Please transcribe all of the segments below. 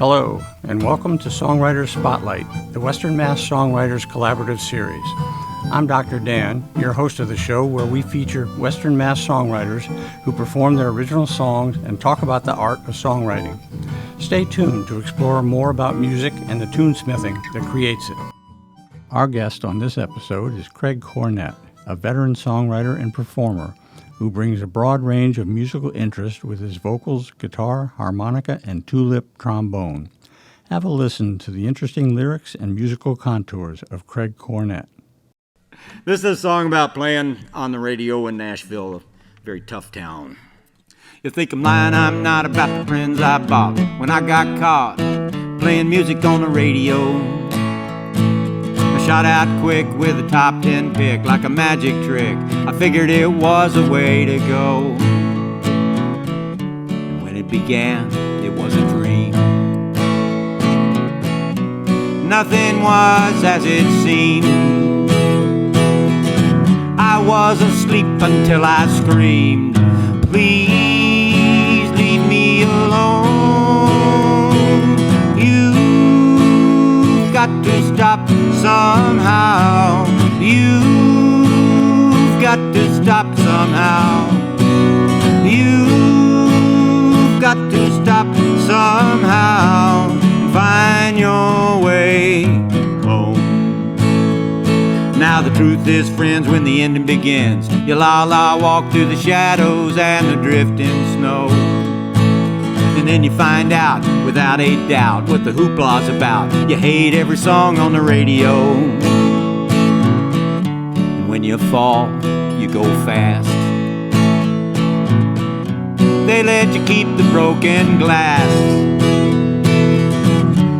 Hello, and welcome to Songwriters Spotlight, the Western Mass Songwriters Collaborative Series. I'm Dr. Dan, your host of the show, where we feature Western Mass songwriters who perform their original songs and talk about the art of songwriting. Stay tuned to explore more about music and the tunesmithing that creates it. Our guest on this episode is Craig Cornett, a veteran songwriter and performer who brings a broad range of musical interest with his vocals, guitar, harmonica, and two-lip trombone. Have a listen to the interesting lyrics and musical contours of Craig Cornett. This is a song about playing on the radio in Nashville, a very tough town. You think I'm lying, I'm not, about the friends I bought when I got caught playing music on the radio. I shot out quick with a top 10 pick like a magic trick. I figured it was a way to go. And when it began, it was a dream. Nothing was as it seemed. I was asleep until I screamed, please leave me alone. You've got to stop somehow. You've got to stop somehow. You've got to stop somehow and find your way home. Now the truth is, friends, when the ending begins, you'll all walk through the shadows and the drifting snow. And then you find out, without a doubt, what the hoopla's about. You hate every song on the radio. And when you fall, you go fast. They let you keep the broken glass.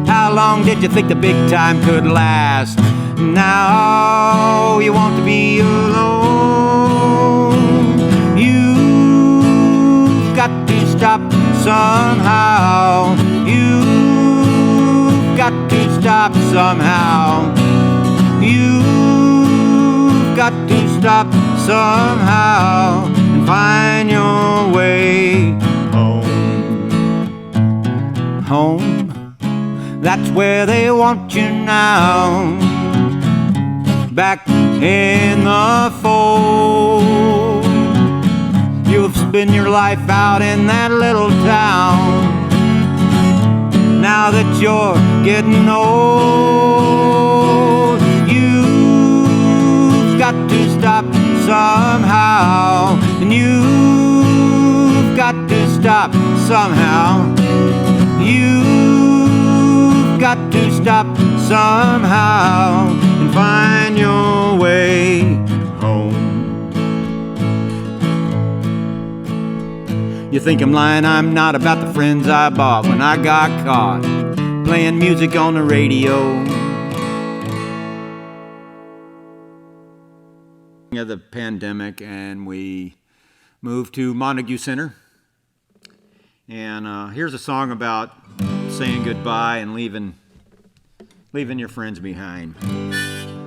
How long did you think the big time could last? Now you want to be alone. You've got to stop somehow. You've got to stop somehow. You've got to stop somehow and find your way home. Home, that's where they want you now. Back in the fold, you've spent your life out in that little town. Now that you're getting old, you've got to stop somehow. And you've got to stop somehow. You've got to stop somehow and find your way home. You think I'm lying, I'm not, about the friends I bought when I got caught playing music on the radio. Of the pandemic, and we moved to Montague Center. And here's a song about saying goodbye and leaving your friends behind.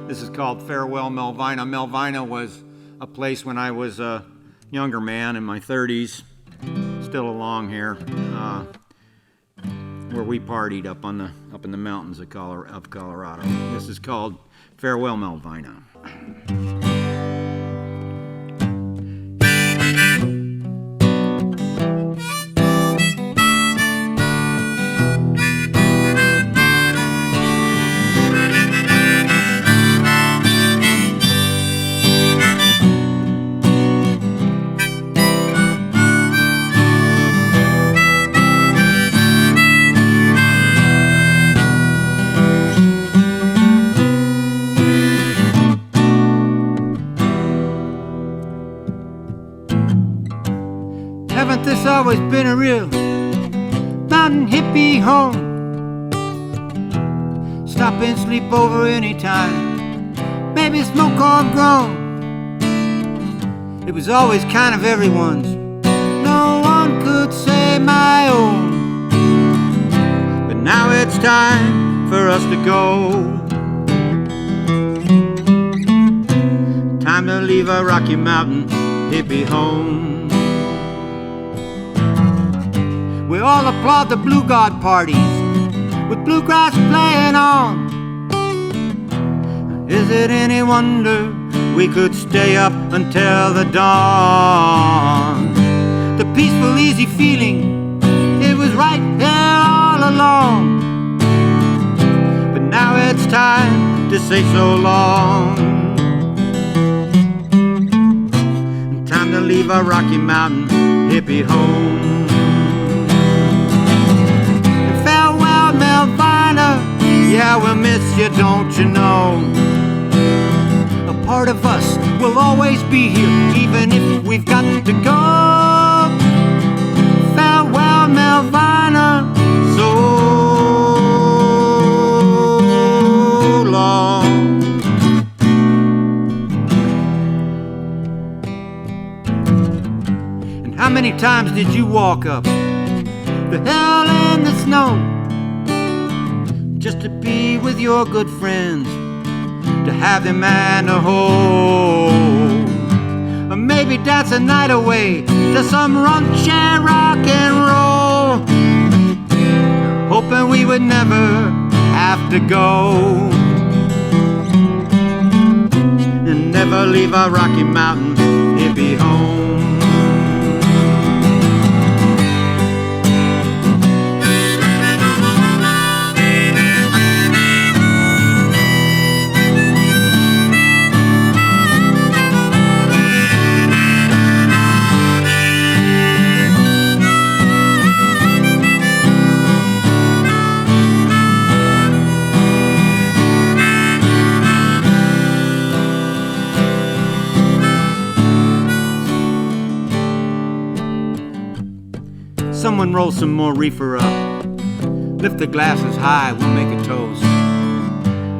This is called Farewell Melvina. Melvina was a place when I was a younger man in my 30s, still along here, where we partied up in the mountains of Colorado. This is called Farewell Melvina. Haven't this always been a real mountain hippie home? Stop and sleep over anytime, maybe smoke or groan. It was always kind of everyone's, no one could say my own. But now it's time for us to go. Time to leave a Rocky Mountain hippie home. We all applaud the Blue God parties with bluegrass playing on. Is it any wonder we could stay up until the dawn? The peaceful, easy feeling, it was right there all along. But now it's time to say so long. Time to leave our Rocky Mountain hippie home. And farewell, Melvina, yeah, we'll miss you, don't you know? A part of us will always be here, even if we've got to go. Farewell, Melvina, so long. And how many times did you walk up the hill in the snow just to be with your good friends, to have them and a home? Or maybe dance a night away to some raunchy rock and roll, hoping we would never have to go and never leave our Rocky Mountain hippie home. Someone roll some more reefer up. Lift the glasses high, we'll make a toast.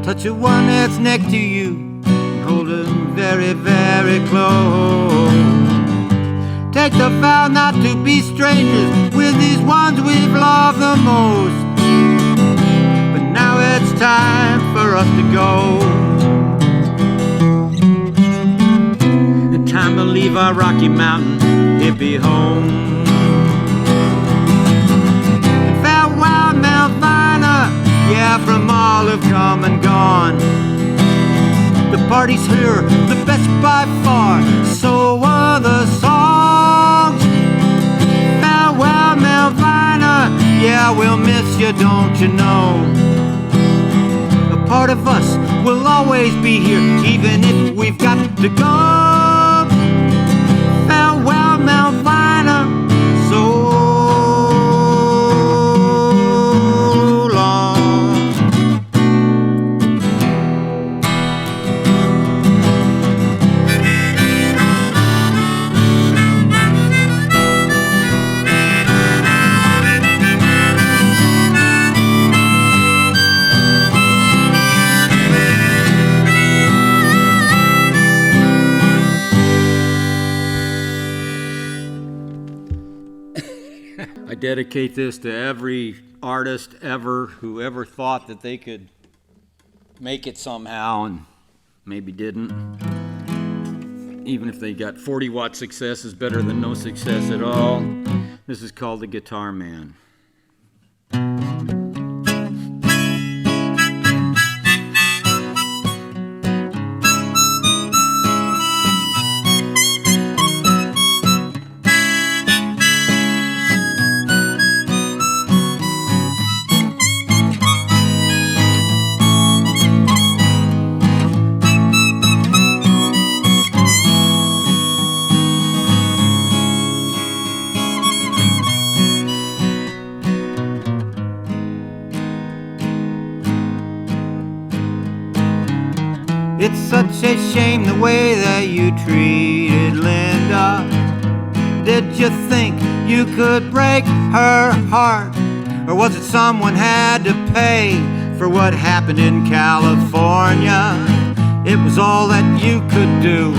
Touch the one that's next to you and hold it very, very close. Take the vow not to be strangers with these ones we've loved the most. But now it's time for us to go. And time to leave our Rocky Mountain hippie home. Yeah, from all who've come and gone, the party's here, the best by far, so are the songs. Farewell, Melvina, yeah, we'll miss you, don't you know? A part of us will always be here, even if we've got to go. Farewell, Melvina, so I dedicate this to every artist ever who ever thought that they could make it somehow and maybe didn't. Even if they got 40-watt success is better than no success at all. This is called The Guitar Man. It's such a shame the way that you treated Linda. Did you think you could break her heart? Or was it someone had to pay for what happened in California? It was all that you could do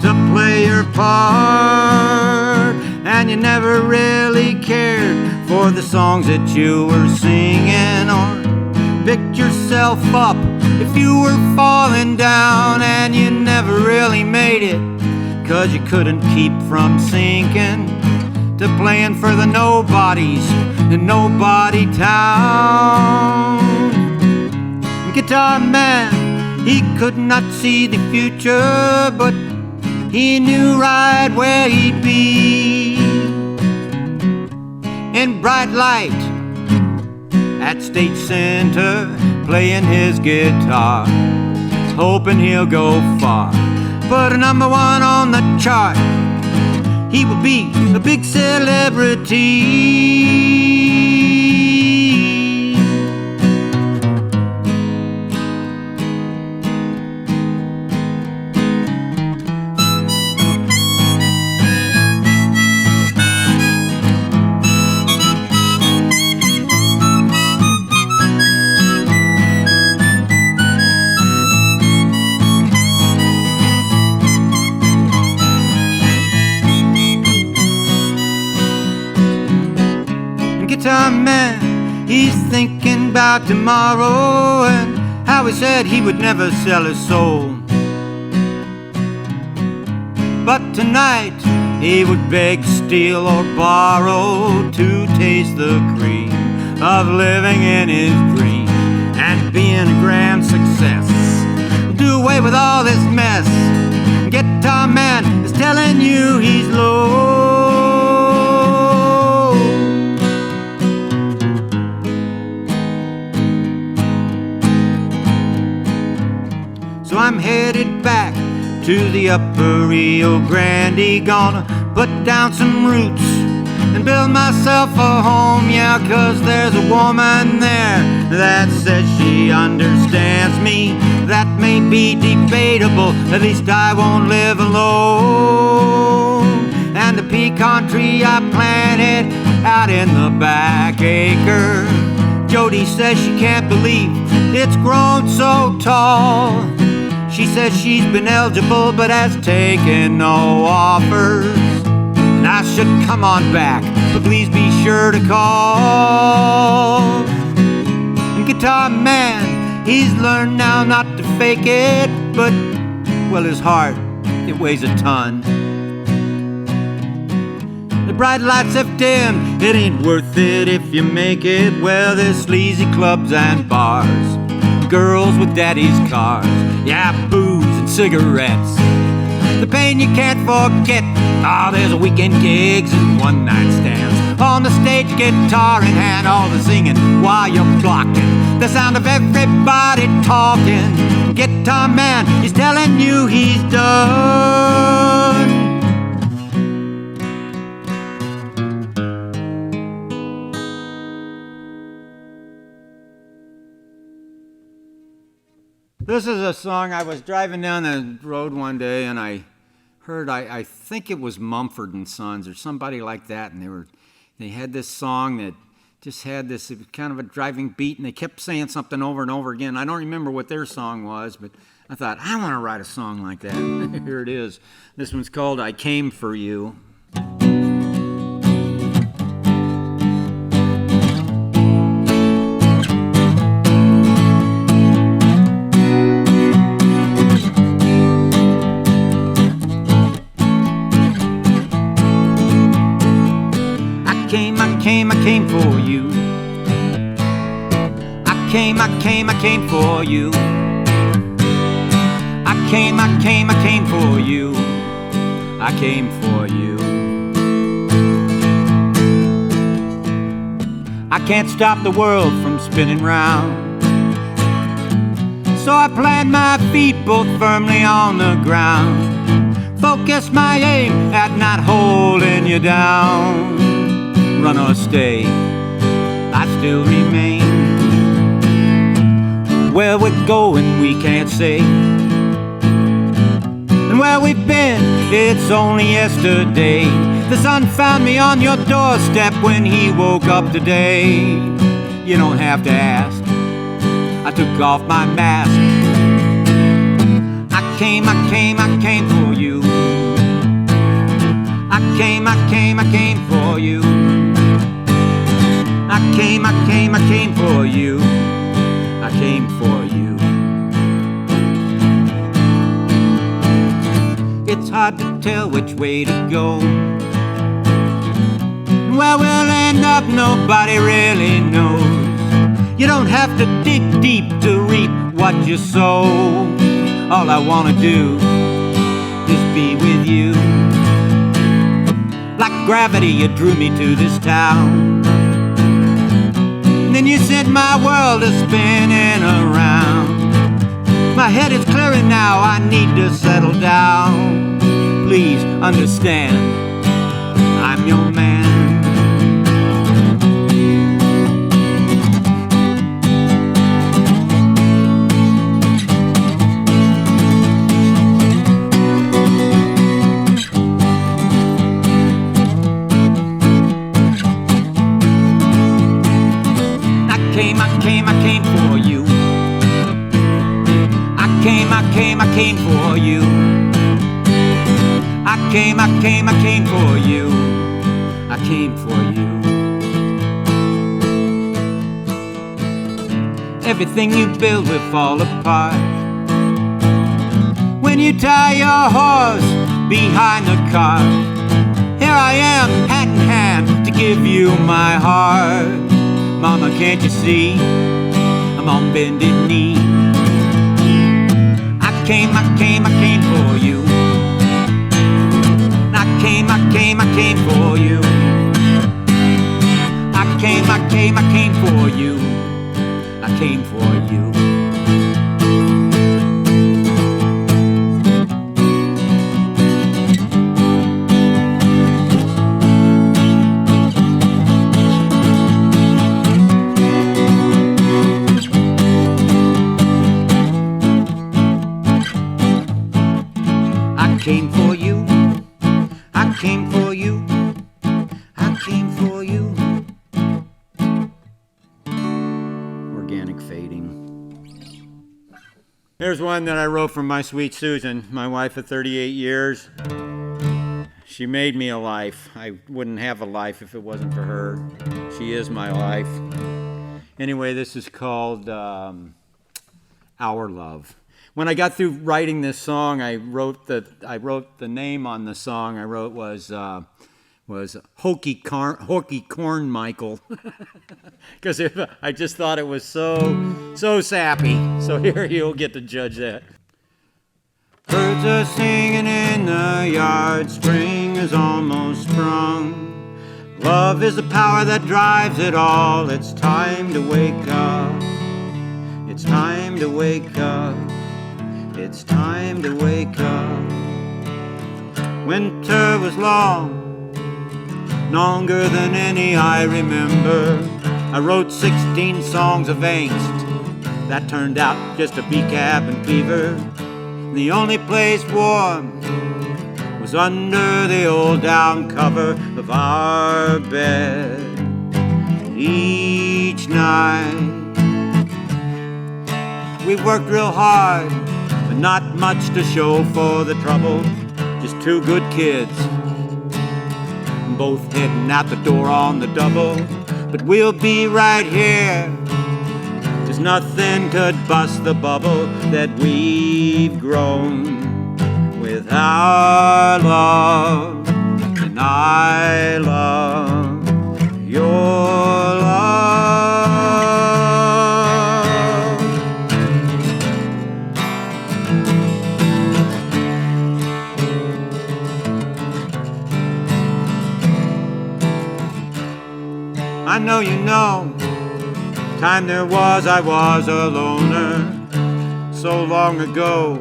to play your part, and you never really cared for the songs that you were singing, or picked yourself up if you were falling down, and you never really made it, 'cause you couldn't keep from sinking to playing for the nobodies in Nobody Town. guitar man, he could not see the future, but he knew right where he'd be. In bright light at State Center, playing his guitar, hoping he'll go far. But number one on the chart, he will be a big celebrity. Guitar man, he's thinking about tomorrow and how he said he would never sell his soul. But tonight he would beg, steal, or borrow to taste the cream of living in his dream and being a grand success. Do away with all this mess. Guitar man is telling you he's low. So I'm headed back to the upper Rio Grande, gonna put down some roots and build myself a home, yeah, 'cause there's a woman there that says she understands me. That may be debatable, at least I won't live alone. And the pecan tree I planted out in the back acre, Jody says she can't believe it's grown so tall. She says she's been eligible but has taken no offers. And I should come on back, but please be sure to call. And guitar man, he's learned now not to fake it, but, well, his heart, it weighs a ton. The bright lights have dimmed, it ain't worth it if you make it. Well, there's sleazy clubs and bars, girls with daddy's cars, yeah, booze and cigarettes. The pain you can't forget. Ah, there's weekend gigs and one-night stands. On the stage, guitar in hand, all the singing while you're blocking the sound of everybody talking. Guitar man, he's telling you he's done. This is a song. I was driving down the road one day and I heard, I think it was Mumford and Sons or somebody like that, and they had this song that just had this kind of a driving beat, and they kept saying something over and over again. I don't remember what their song was, but I thought, I want to write a song like that. Here it is. This one's called I Came For You. I came for you. I came for you. I came for you. I came for you. I can't stop the world from spinning round, so I plant my feet both firmly on the ground. Focus my aim at not holding you down. Run or stay, I still remain. Where we're going we can't say, and where we've been it's only yesterday. The sun found me on your doorstep when he woke up today. You don't have to ask, I took off my mask. I came for you. I came for you. I came for you. I came for you. It's hard to tell which way to go. Where we'll end up, nobody really knows. You don't have to dig deep to reap what what you sow. All I wanna do is be with you. Like gravity, you drew me to this town. And then you sent my world a spinning around. My head is clearing now, I need to settle down. Please understand, I'm your man. I came for you. I came for you. I came for you. I came for you. Everything you build will fall apart when you tie your horse behind the cart. Here I am, hat in hand, to give you my heart. Mama, can't you see? I'm on bended knee. I came for you. I came for you. I came for you. I came for you. I came for you. I came for you. I came for you. Organic fading. There's one that I wrote for my sweet Susan, my wife of 38 years. She made me a life. I wouldn't have a life if it wasn't for her. She is my life. Anyway, this is called Our Love. When I got through writing this song, I wrote the name on the song I wrote was Hokey Corn Michael, because I just thought it was so sappy. So here you'll get to judge that. Birds are singing in the yard, spring is almost sprung. Love is the power that drives it all. It's time to wake up. It's time to wake up. It's time to wake up. Winter was long, longer than any I remember. I wrote 16 songs of angst. That turned out just to be cabin fever. The only place warm was under the old down cover of our bed. Each night we worked real hard, but not much to show for the trouble. Just two good kids, both heading out the door on the double. But we'll be right here, 'cause nothing could bust the bubble that we've grown with our love. And I love your love. I know you know, time there was I was a loner, so long ago.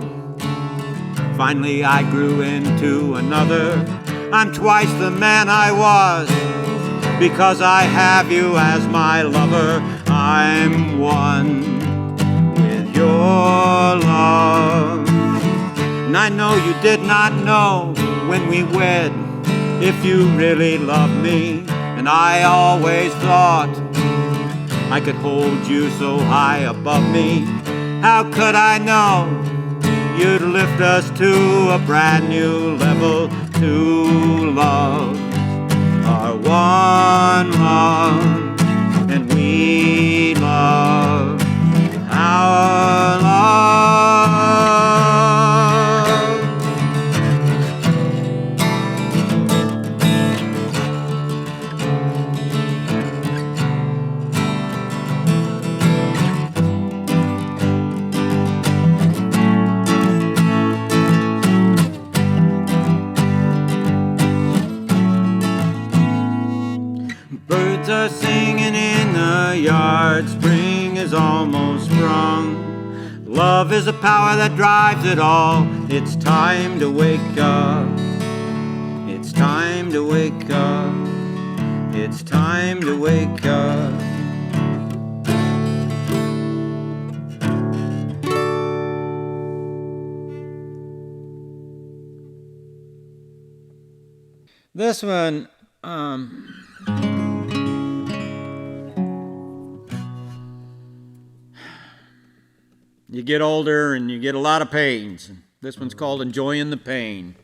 Finally I grew into another. I'm twice the man I was, because I have you as my lover. I'm one with your love. And I know you did not know when we wed if you really loved me. And I always thought I could hold you so high above me. How could I know you'd lift us to a brand new level? To love, our one love, and we love our love. yard, spring is almost sprung. Love is the power that drives it all. It's time to wake up. It's time to wake up. It's time to wake up. This one, you get older and you get a lot of pains. This one's called Enjoying the Pain.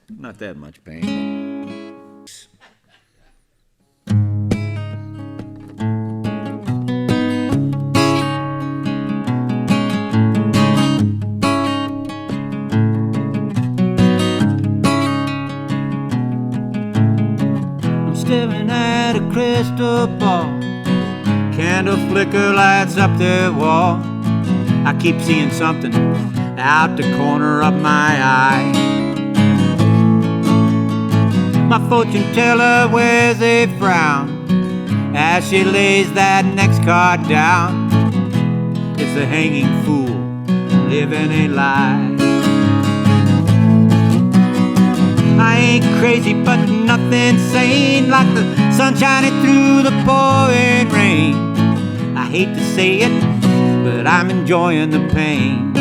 Not that much pain. I'm staring at a crystal ball. Candle flicker lights up the wall. I keep seeing something out the corner of my eye. My fortune teller wears a frown as she lays that next card down. It's a hanging fool living a lie. I ain't crazy but nothing sane, like the sun shining through the pouring rain. I hate to say it, but I'm enjoying the pain.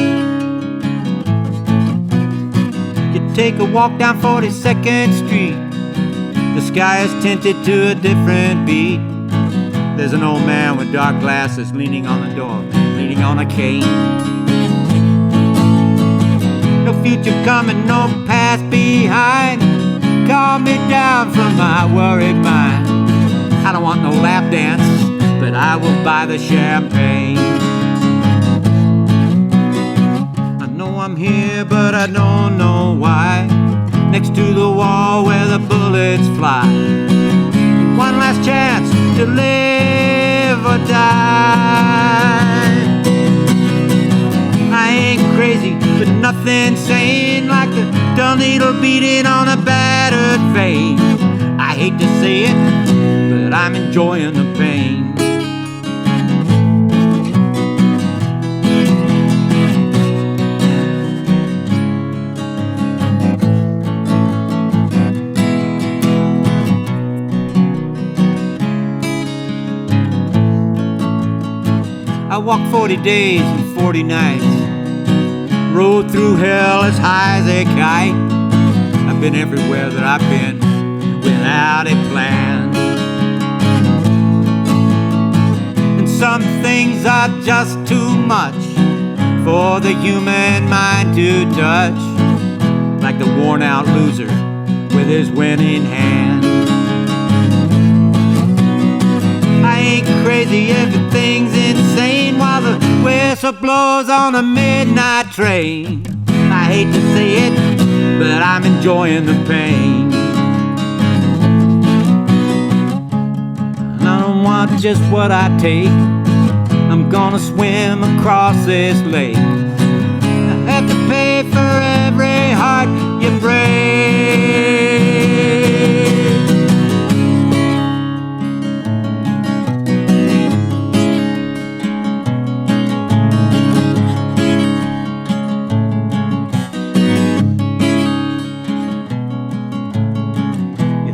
You take a walk down 42nd Street. The sky is tinted to a different beat. There's an old man with dark glasses leaning on the door, leaning on a cane. No future coming, no past behind. Calm me down from my worried mind. I don't want no lap dance, but I will buy the champagne. I know I'm here, but I don't know why. Next to the wall where the bullets fly. One last chance to live or die. I ain't crazy, but nothing sane, like a dull needle beating on a battered vein. I hate to say it, but I'm enjoying the pain. I walked 40 days and 40 nights, rode through hell as high as a kite. I've been everywhere that I've been without a plan. And some things are just too much for the human mind to touch, like the worn out loser with his winning hand. I ain't crazy, everything's insane while the whistle blows on a midnight train. I hate to say it, but I'm enjoying the pain. I don't want just what I take. I'm gonna swim across this lake. I have to pay for every heart you break.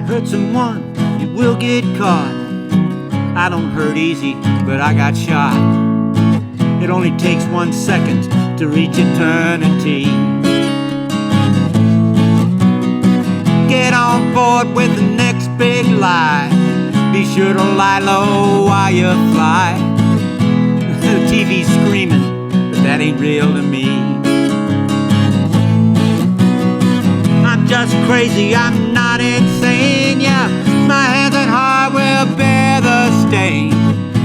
Hurt someone, you will get caught. I don't hurt easy, but I got shot. It only takes 1 second to reach eternity. Get on board with the next big lie. Be sure to lie low while you fly. The TV's screaming, but that ain't real to me. I'm just crazy, I'm not insane, yeah. My hands and heart will bear the stain.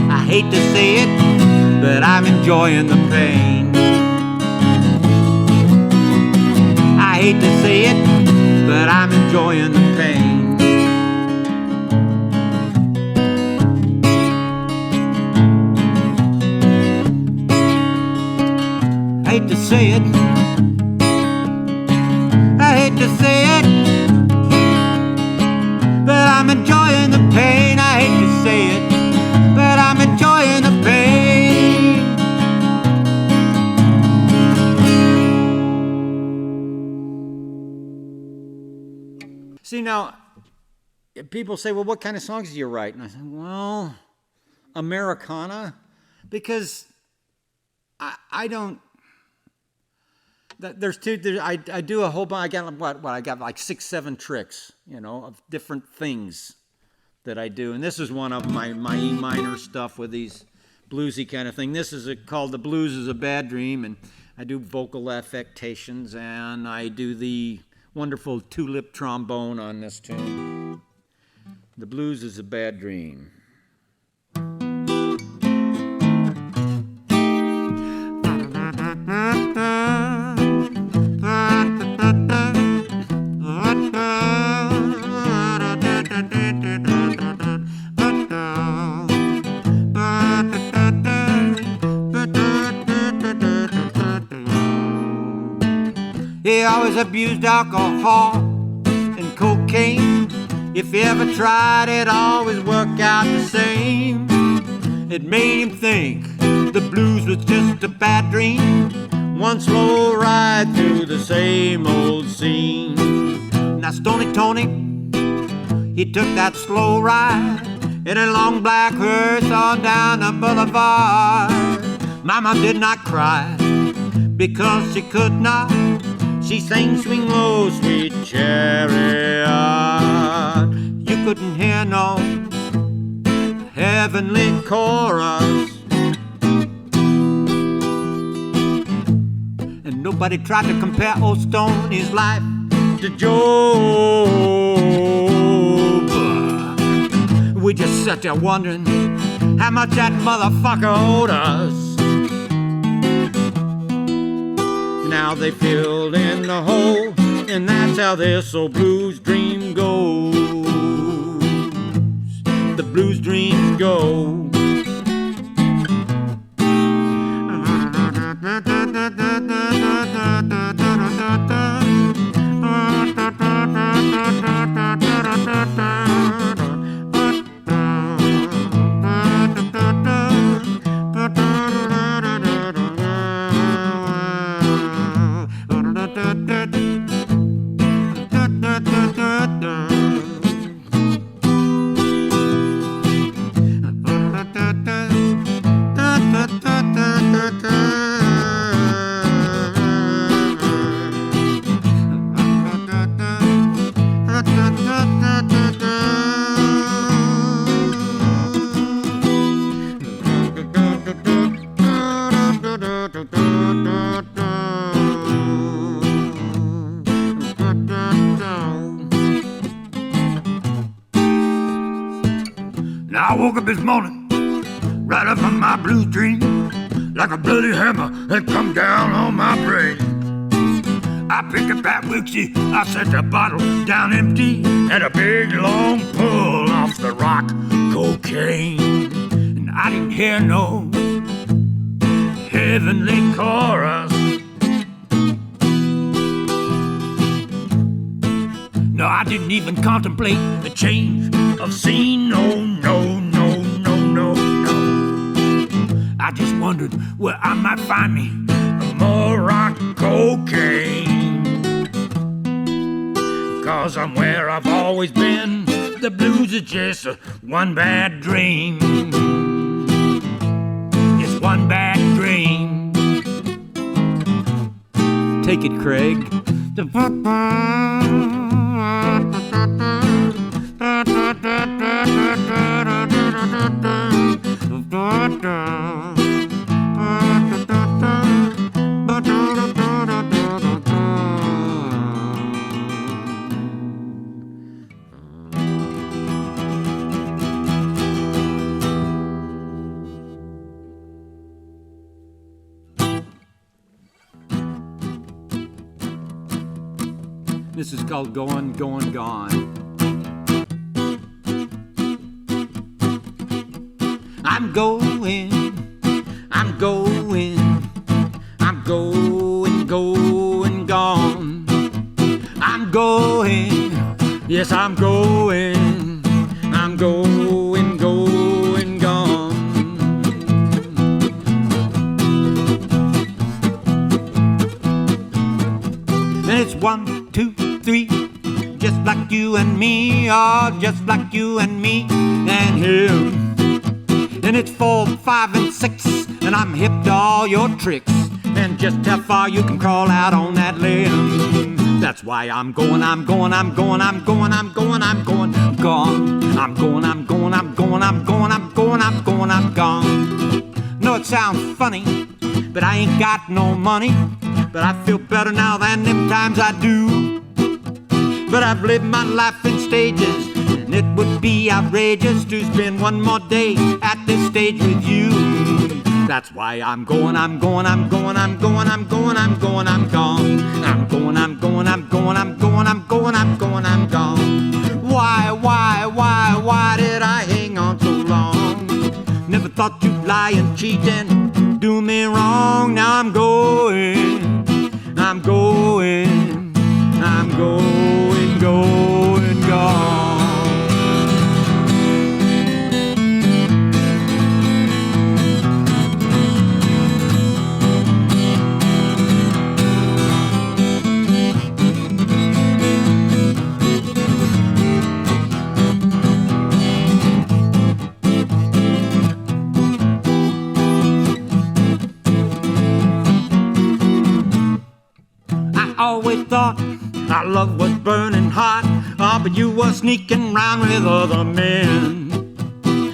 I hate to say it, but I'm enjoying the pain. I hate to say it, but I'm enjoying the pain. I hate to say it, I hate to say it, but I'm enjoying the pain. I hate to say it, now, people say, well, what kind of songs do you write? And I said, well, Americana, because I don't. I do a whole bunch. I got I got like 6, 7 tricks, of different things that I do, and this is one of my E minor stuff with these bluesy kind of thing. This is called "The Blues Is a Bad Dream," and I do vocal affectations, and I do the wonderful tulip trombone on this tune. "The Blues Is a Bad Dream." He always abused alcohol and cocaine. If he ever tried, it always worked out the same. It made him think the blues was just a bad dream, one slow ride through the same old scene. Now Stony Tony, he took that slow ride in a long black hearse on down the boulevard. Mama did not cry because she could not. She sang "Swing Low, Sweet Chariot." You couldn't hear no heavenly chorus, and nobody tried to compare old Stoney's life to Job. We just sat there wondering how much that motherfucker owed us. Now they filled in the hole, and that's how this old blues dream goes. The blues dream goes. Now I woke up this morning, right up from my blues dream, like a bloody hammer had come down on my brain. I picked up that whiskey, I set the bottle down empty, and a big long pull off the rock cocaine. And I didn't hear no heavenly chorus. No, I didn't even contemplate the change of scene. No, no, no, no, no, no. I just wondered where I might find me more rock cocaine. 'Cause I'm where I've always been. The blues is just one bad dream. It's one bad dream. Take it, Craig. This is called Going, Going, Gone. I'm going, I'm going, I'm going, going, gone. I'm going, yes, I'm going, I'm going, going, gone. And it's 1, 2, 3, just like you and me, oh, just like you and me and him. And it's 4, 5, and 6, and I'm hip to all your tricks, and just how far you can crawl out on that limb. That's why I'm going, I'm going, I'm going, I'm going, I'm going, I'm going, I'm gone. I'm going, I'm going, I'm going, I'm going, I'm going, I'm going, I'm gone. No, it sounds funny, but I ain't got no money. But I feel better now than them times I do. But I've lived my life in stages, and it would be outrageous to spend one more day at this stage with you. That's why I'm going, I'm going, I'm going, I'm going, I'm going, I'm going, I'm gone. I'm going, I'm going, I'm going, I'm going, I'm going, I'm going, I'm gone. Why did I hang on so long? Never thought you'd lie and cheat and do me wrong. Now I'm going, I'm going, I'm going, going, gone. Always thought our love was burning hot, oh, but you were sneaking around with other men,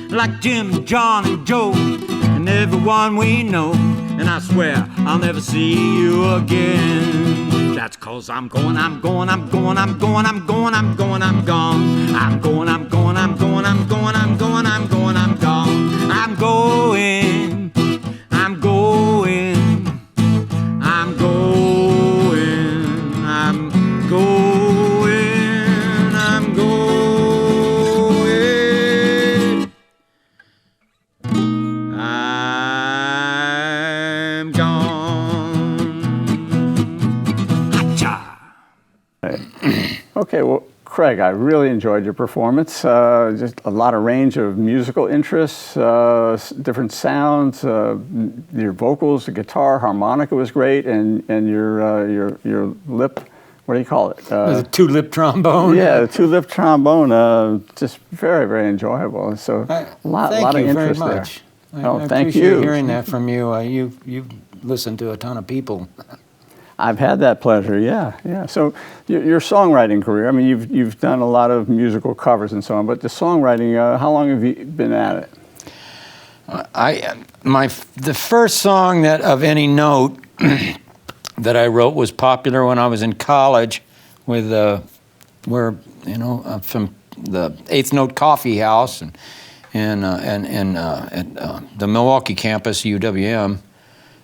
like Jim, John, and Joe, and everyone we know. And I swear I'll never see you again. That's 'cause I'm going, I'm going, I'm going, I'm going, I'm going, I'm going, I'm gone. I'm going, I'm going, I'm going, I'm going, I'm going, I'm going, I'm gone. I'm going, I'm going, I'm going. Okay, well, Craig, I really enjoyed your performance. Just a lot of range of musical interests, different sounds. Your vocals, the guitar, harmonica was great, and your lip. What do you call it? The two-lip trombone. Yeah, the two-lip trombone. Just very, very enjoyable. So a lot of interest there. I appreciate hearing that from you. You've listened to a ton of people. I've had that pleasure, yeah. So your songwriting career, I mean, you've done a lot of musical covers and so on, but the songwriting, how long have you been at it? The first song that of any note that I wrote was popular when I was in college with from the Eighth Note Coffee House and at the Milwaukee campus, UWM,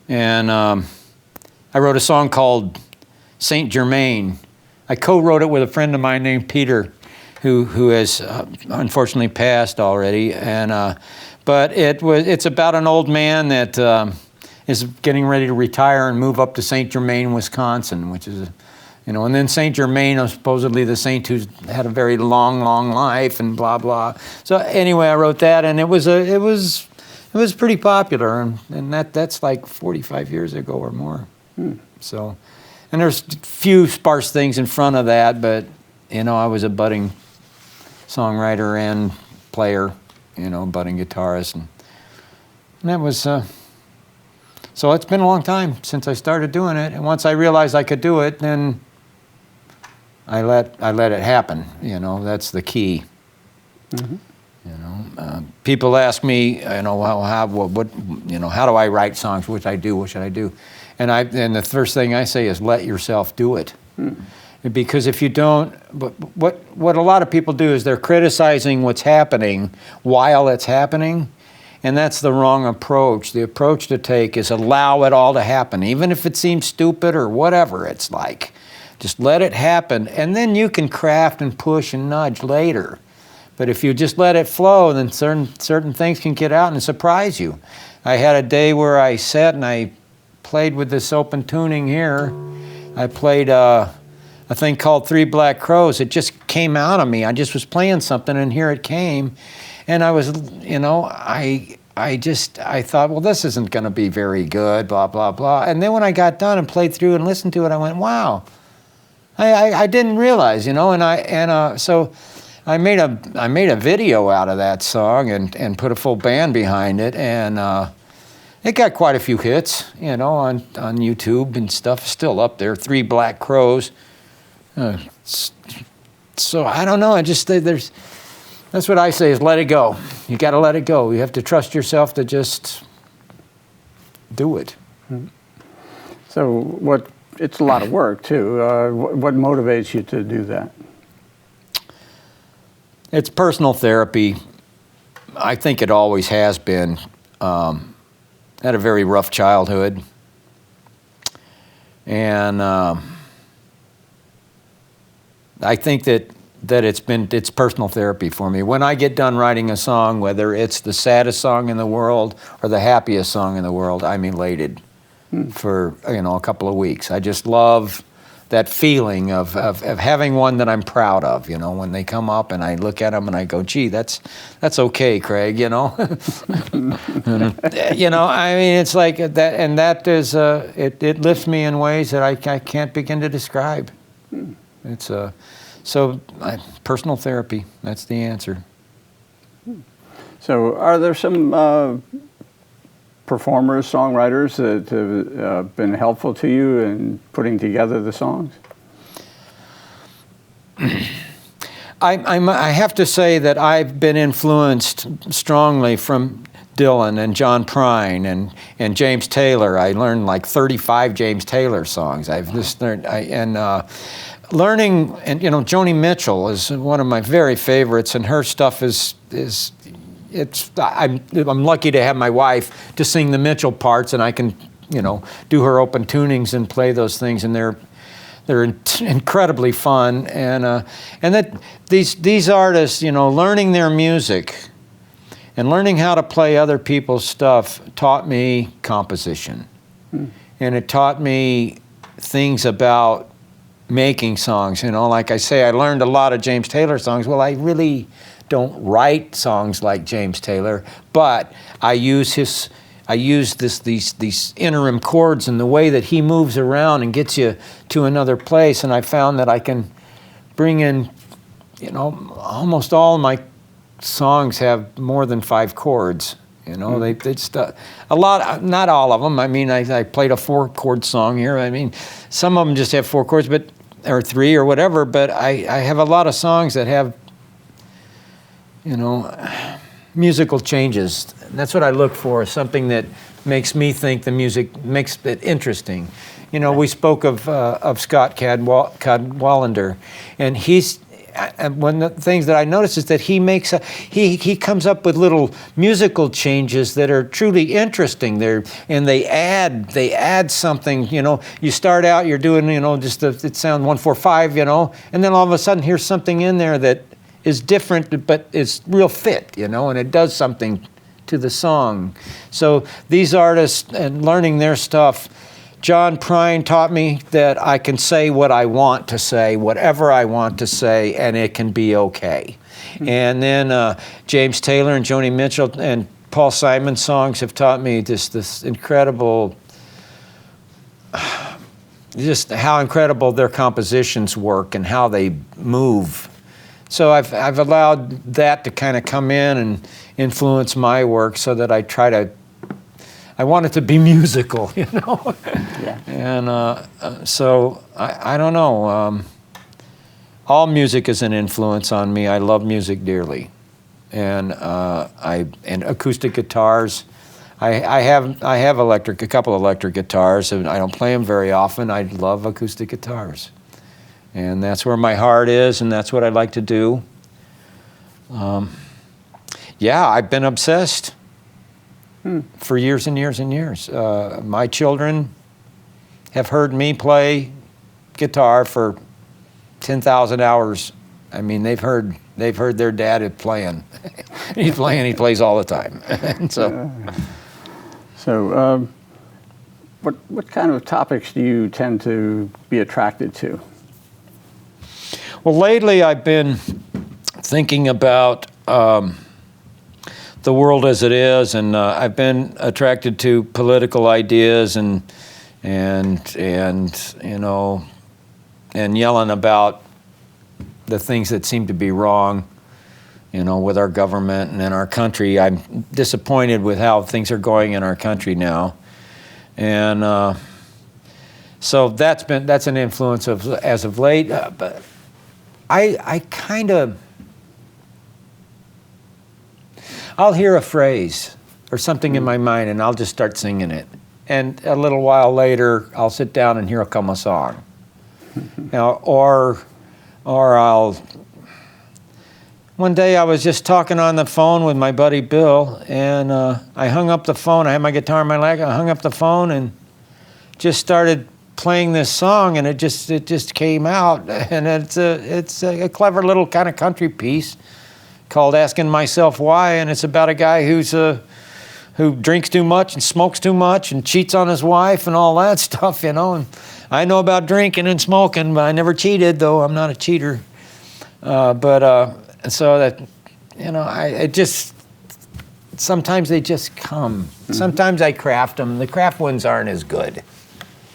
and I wrote a song called Saint Germain. I co-wrote it with a friend of mine named Peter, who has unfortunately passed already. And but it's about an old man that is getting ready to retire and move up to Saint Germain, Wisconsin, which is, and then Saint Germain is supposedly the saint who's had a very long, long life and blah blah. So anyway, I wrote that, and it was pretty popular, and that's like 45 years ago or more. So, and there's a few sparse things in front of that, but I was a budding songwriter and player, budding guitarist, and that was. So it's been a long time since I started doing it, and once I realized I could do it, then I let it happen. That's the key. Mm-hmm. People ask me, how do I write songs? What should I do? And the first thing I say is let yourself do it. Because if you don't, what a lot of people do is they're criticizing what's happening while it's happening, and that's the wrong approach. The approach to take is allow it all to happen, even if it seems stupid or whatever it's like. Just let it happen, and then you can craft and push and nudge later. But if you just let it flow, then certain things can get out and surprise you. I had a day where I sat and I played with this open tuning here. I played a thing called Three Black Crows. It just came out of me. I just was playing something and here it came. And I was, I thought, well, this isn't going to be very good, blah, blah, blah. And then when I got done and played through and listened to it, I went, wow, I didn't realize, so I made a video out of that song and put a full band behind it, and it got quite a few hits, on YouTube and stuff. Still up there, 3 Black Crows. So I don't know. That's what I say is let it go. You got to let it go. You have to trust yourself to just do it. So it's a lot of work too. What motivates you to do that? It's personal therapy. I think it always has been. Had a very rough childhood, and I think that it's personal therapy for me. When I get done writing a song, whether it's the saddest song in the world or the happiest song in the world, I'm elated for a couple of weeks. I just love that feeling of having one that I'm proud of. When they come up and I look at them and I go, gee, that's okay, Craig. I mean, it's like that, and that is it lifts me in ways that I can't begin to describe. It's personal therapy. That's the answer. So, are there some performers, songwriters that have been helpful to you in putting together the songs? I have to say that I've been influenced strongly from Dylan and John Prine and James Taylor. I learned like 35 James Taylor songs. I've just learned, learning, and Joni Mitchell is one of my very favorites, and her stuff I'm lucky to have my wife to sing the Mitchell parts, and I can do her open tunings and play those things, and they're incredibly fun, and that these artists, learning their music and learning how to play other people's stuff taught me composition, and it taught me things about making songs. Like I say, I learned a lot of James Taylor songs. Well, I really don't write songs like James Taylor, but I use these interim chords and the way that he moves around and gets you to another place, and I found that I can bring in, almost all my songs have more than 5 chords. They just a lot, not all of them. I mean, I played a 4-chord song here. I mean, some of them just have 4 chords, or 3 or whatever. But I have a lot of songs that have musical changes. That's what I look for, something that makes me think the music makes it interesting. We spoke of Scott Cadwallander, and one of the things that I noticed is that he comes up with little musical changes that are truly interesting. They add something. You start out, you're doing just it sound 1-4-5, and then all of a sudden here's something in there that is different, but it's real fit, and it does something to the song. So these artists and learning their stuff, John Prine taught me that I can say what I want to say, whatever I want to say, and it can be okay. And then James Taylor and Joni Mitchell and Paul Simon songs have taught me this incredible, just how incredible their compositions work and how they move. So I've allowed that to kind of come in and influence my work, so that I want it to be musical, Yeah. And so I don't know. All music is an influence on me. I love music dearly, and acoustic guitars. I have a couple electric guitars, and I don't play them very often. I love acoustic guitars. And that's where my heart is, and that's what I like to do. I've been obsessed for years and years and years. My children have heard me play guitar for 10,000 hours. I mean, they've heard their dad playing. He plays all the time. And so, what kind of topics do you tend to be attracted to? Well, lately I've been thinking about the world as it is, and I've been attracted to political ideas and yelling about the things that seem to be wrong, with our government and in our country. I'm disappointed with how things are going in our country now. And so that's an influence as of late. But I kind of, I'll hear a phrase or something in my mind and I'll just start singing it. And a little while later, I'll sit down and here will come a song. Or I'll, one day I was just talking on the phone with my buddy Bill, and I hung up the phone. I had my guitar in my lap. I hung up the phone and just started playing this song, and it just came out. And it's a clever little kind of country piece called "Asking Myself Why," and it's about a guy who drinks too much and smokes too much and cheats on his wife and all that stuff, And I know about drinking and smoking, but I never cheated, though I'm not a cheater. So that, I just, sometimes they just come. Mm-hmm. Sometimes I craft them. The craft ones aren't as good.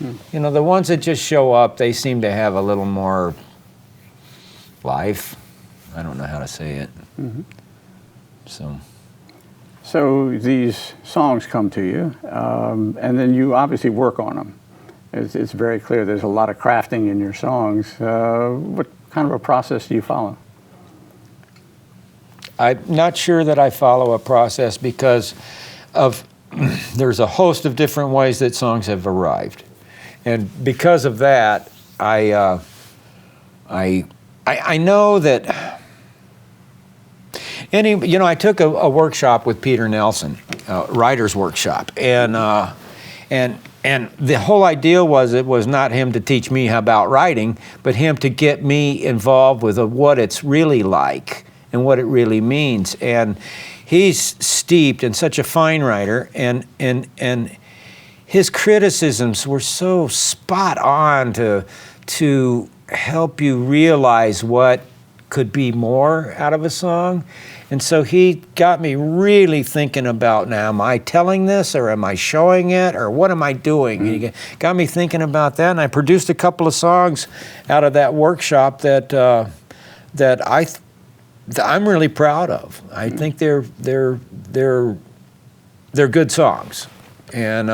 Mm. The ones that just show up, they seem to have a little more life. I don't know how to say it. Mm-hmm. So these songs come to you, and then you obviously work on them. It's very clear there's a lot of crafting in your songs. What kind of a process do you follow? I'm not sure that I follow a process because there's a host of different ways that songs have arrived. And because of that, I know that I took a workshop with Peter Nelson, writer's workshop, and the whole idea was it was not him to teach me about writing, but him to get me involved with what it's really like and what it really means. And he's steeped in such a fine writer, and his criticisms were so spot on to help you realize what could be more out of a song. And so he got me really thinking about, now, am I telling this, or am I showing it, or what am I doing? Mm-hmm. He got me thinking about that, and I produced a couple of songs out of that workshop that I'm really proud of. I think they're good songs, and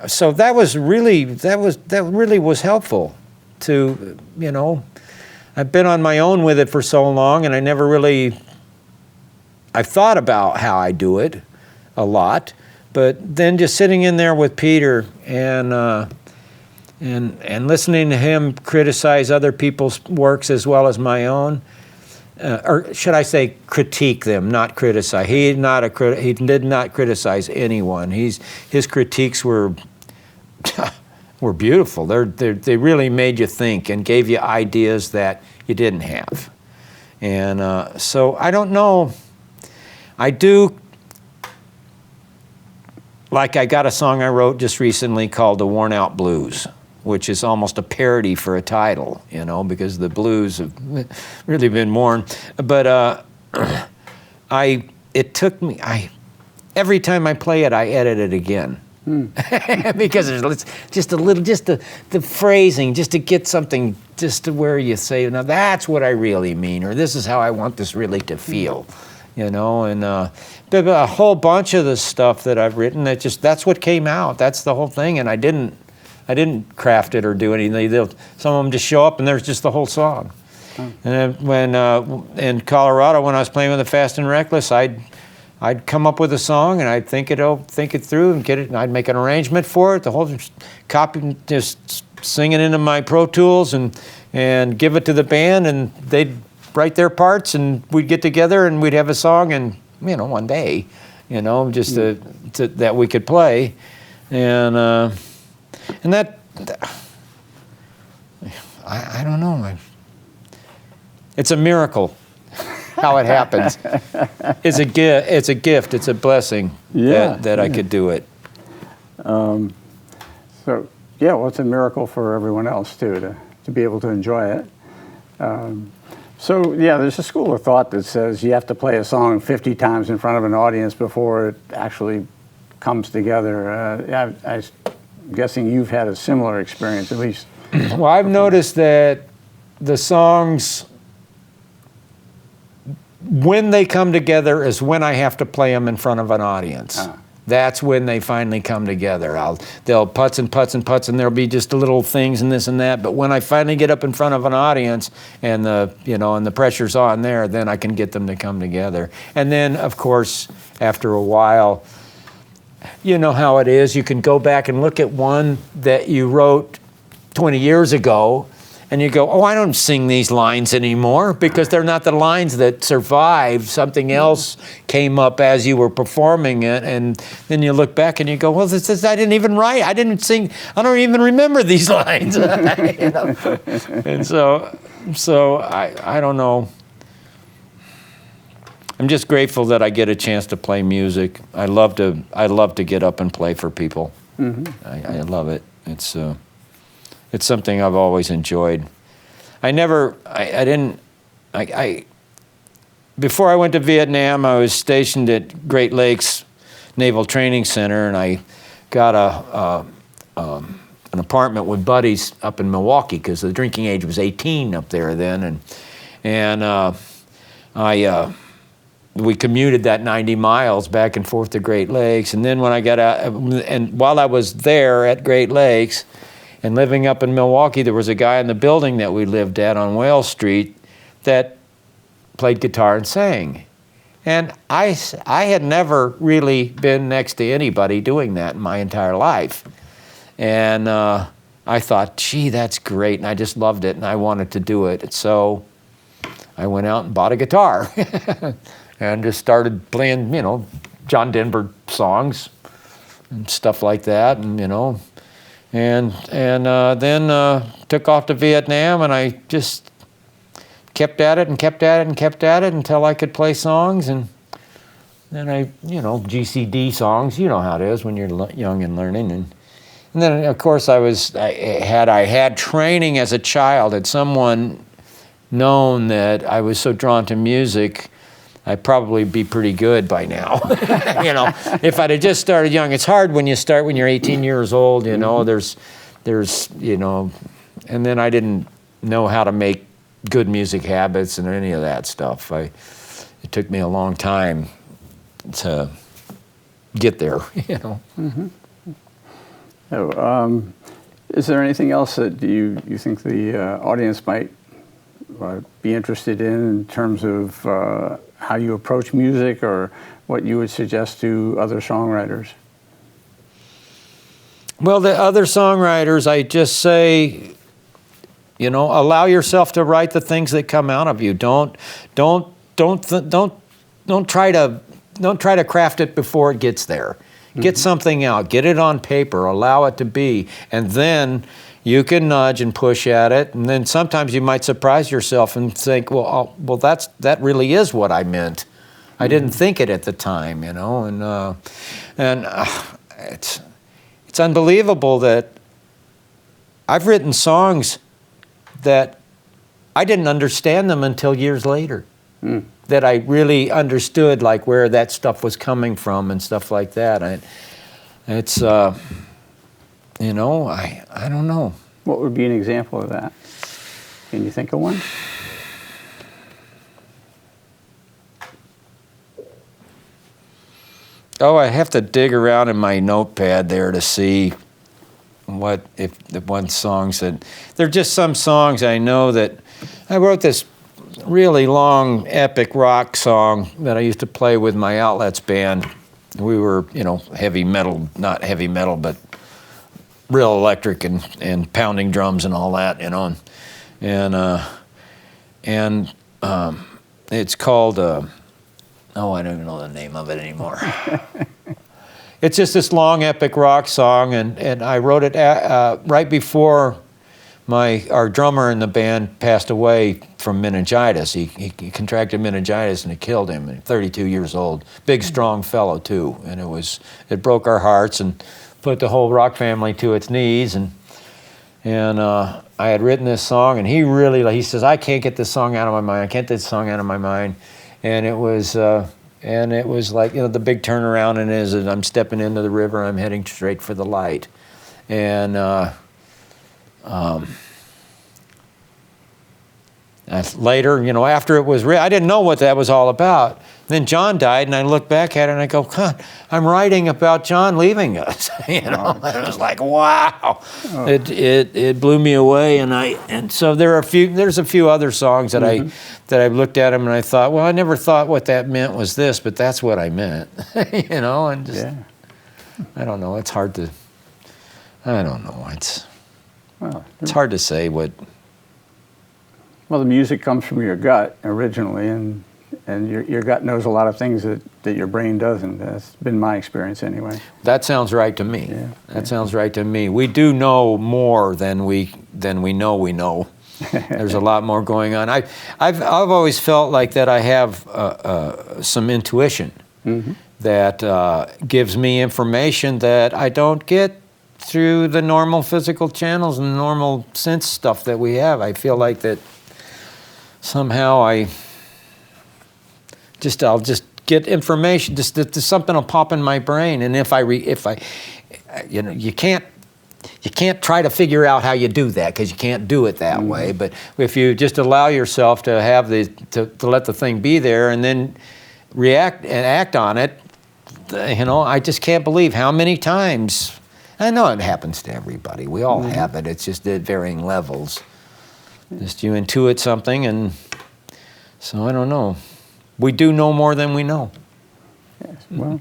so that really was helpful to, I've been on my own with it for so long, and I've thought about how I do it a lot, but then just sitting in there with Peter and listening to him criticize other people's works as well as my own, or should I say critique them, not criticize. He did not criticize anyone. His critiques were beautiful. They really made you think and gave you ideas that you didn't have. And so I don't know. I do, like I got a song I wrote just recently called The Worn Out Blues, which is almost a parody for a title, because the blues have really been worn. But it took me, every time I play it, I edit it again. Because there's just the phrasing, just to get something, just to where you say, now that's what I really mean, or this is how I want this really to feel, and a whole bunch of the stuff that I've written, that's what came out. That's the whole thing, and I didn't craft it or do anything. Some of them just show up, and there's just the whole song. And then when in Colorado, when I was playing with the Fast and Reckless, I'd come up with a song, and I'd think it through and get it, and I'd make an arrangement for it, the whole copy, just sing it into my Pro Tools and give it to the band, and they'd write their parts, and we'd get together and we'd have a song, and one day, just that we could play, and that I don't know. It's a miracle. How it happens. It's a gift. It's a blessing that I could do it. It's a miracle for everyone else too to be able to enjoy it. There's a school of thought that says you have to play a song 50 times in front of an audience before it actually comes together. guessing you've had a similar experience, at least. Well, I've noticed that the songs, when they come together, is when I have to play them in front of an audience. That's when they finally come together. They'll putz and putz and putz, and there'll be just little things and this and that. But when I finally get up in front of an audience and the pressure's on there, then I can get them to come together. And then, of course, after a while, you know how it is. You can go back and look at one that you wrote 20 years ago, and you go, oh, I don't sing these lines anymore because they're not the lines that survived. Something else came up as you were performing it, and then you look back and you go, well, this is, I didn't even write. I didn't sing. I don't even remember these lines. You know? And so I don't know. I'm just grateful that I get a chance to play music. I love to get up and play for people. Mm-hmm. I love it. It's something I've always enjoyed. Before I went to Vietnam, I was stationed at Great Lakes Naval Training Center, and I got an apartment with buddies up in Milwaukee because the drinking age was 18 up there then, and we commuted that 90 miles back and forth to Great Lakes, and then when I got out, and while I was there at Great Lakes, and living up in Milwaukee, there was a guy in the building that we lived at on Whale Street that played guitar and sang. And I had never really been next to anybody doing that in my entire life. And I thought, gee, that's great. And I just loved it, and I wanted to do it. So I went out and bought a guitar and just started playing, John Denver songs and stuff like that, and, and then took off to Vietnam, and I just kept at it and kept at it and kept at it until I could play songs. And then I, GCD songs, you know how it is when you're young and learning. And then, of course, I had training as a child. Had someone known that I was so drawn to music, I'd probably be pretty good by now. If I'd have just started young. It's hard when you start when you're 18 years old, there's, and then I didn't know how to make good music habits and any of that stuff. It took me a long time to get there, Mm-hmm. So, is there anything else that you think the audience might be interested in terms of how you approach music, or what you would suggest to other songwriters? Well, the other songwriters, I just say, allow yourself to write the things that come out of you. Don't try to craft it before it gets there. Mm-hmm. Get something out. Get it on paper. Allow it to be, and then you can nudge and push at it, and then sometimes you might surprise yourself and think, well, that really is what I meant. I didn't think it at the time, and it's unbelievable that I've written songs that I didn't understand them until years later. That I really understood, like where that stuff was coming from and stuff like that. It's I don't know. What would be an example of that? Can you think of one? Oh, I have to dig around in my notepad there to see if the one songs that, they're just some songs I know that, I wrote this really long epic rock song that I used to play with my Outlets band. We were, heavy metal, not heavy metal, but real electric and pounding drums and all that, and it's called, I don't even know the name of it anymore. It's just this long epic rock song, and I wrote it right before our drummer in the band passed away from meningitis. He contracted meningitis and it killed him at 32 years old. Big, strong fellow too, and it broke our hearts and put the whole rock family to its knees. And I had written this song, and he says, I can't get this song out of my mind. I can't get this song out of my mind. And it was like, the big turnaround, and I'm stepping into the river, I'm heading straight for the light. And later, you know, after it was I didn't know what that was all about. Then John died, and I look back at it and I go, God, I'm writing about John leaving us. You know, and I was like, wow. Oh. It blew me away, and so there's a few other songs that I looked at them and I thought, well, I never thought what that meant was this, but that's what I meant. You know, and just I don't know. It's hard to. I don't know. It's hard to say what. Well, the music comes from your gut originally, and your gut knows a lot of things that your brain doesn't. That's been my experience anyway. That sounds right to me. Yeah. That sounds right to me. We do know more than we know we know. There's a lot more going on. I've always felt like that I have some intuition that gives me information that I don't get through the normal physical channels and normal sense stuff that we have. I feel like that somehow I'll just get information. Just something will pop in my brain, and if I you know, you can't try to figure out how you do that because you can't do it that way. But if you just allow yourself to have to let the thing be there and then react and act on it, you know, I just can't believe how many times. I know it happens to everybody. We all have it. It's just at varying levels. Just you intuit something, and so I don't know. We do know more than we know. Yes. Well,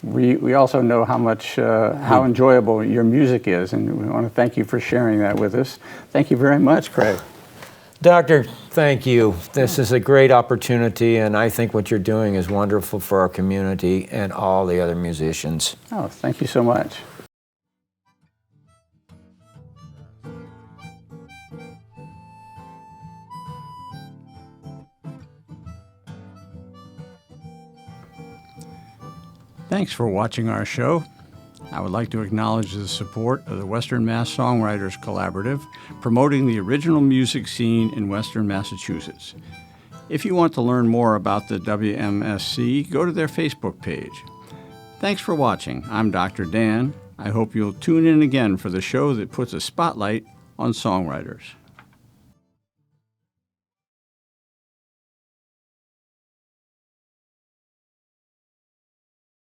we also know how much how enjoyable your music is, and we want to thank you for sharing that with us. Thank you very much, Craig. Doctor, thank you. This is a great opportunity, and I think what you're doing is wonderful for our community and all the other musicians. Oh, thank you so much. Thanks for watching our show. I would like to acknowledge the support of the Western Mass Songwriters Collaborative, promoting the original music scene in Western Massachusetts. If you want to learn more about the WMSC, go to their Facebook page. Thanks for watching. I'm Dr. Dan. I hope you'll tune in again for the show that puts a spotlight on songwriters.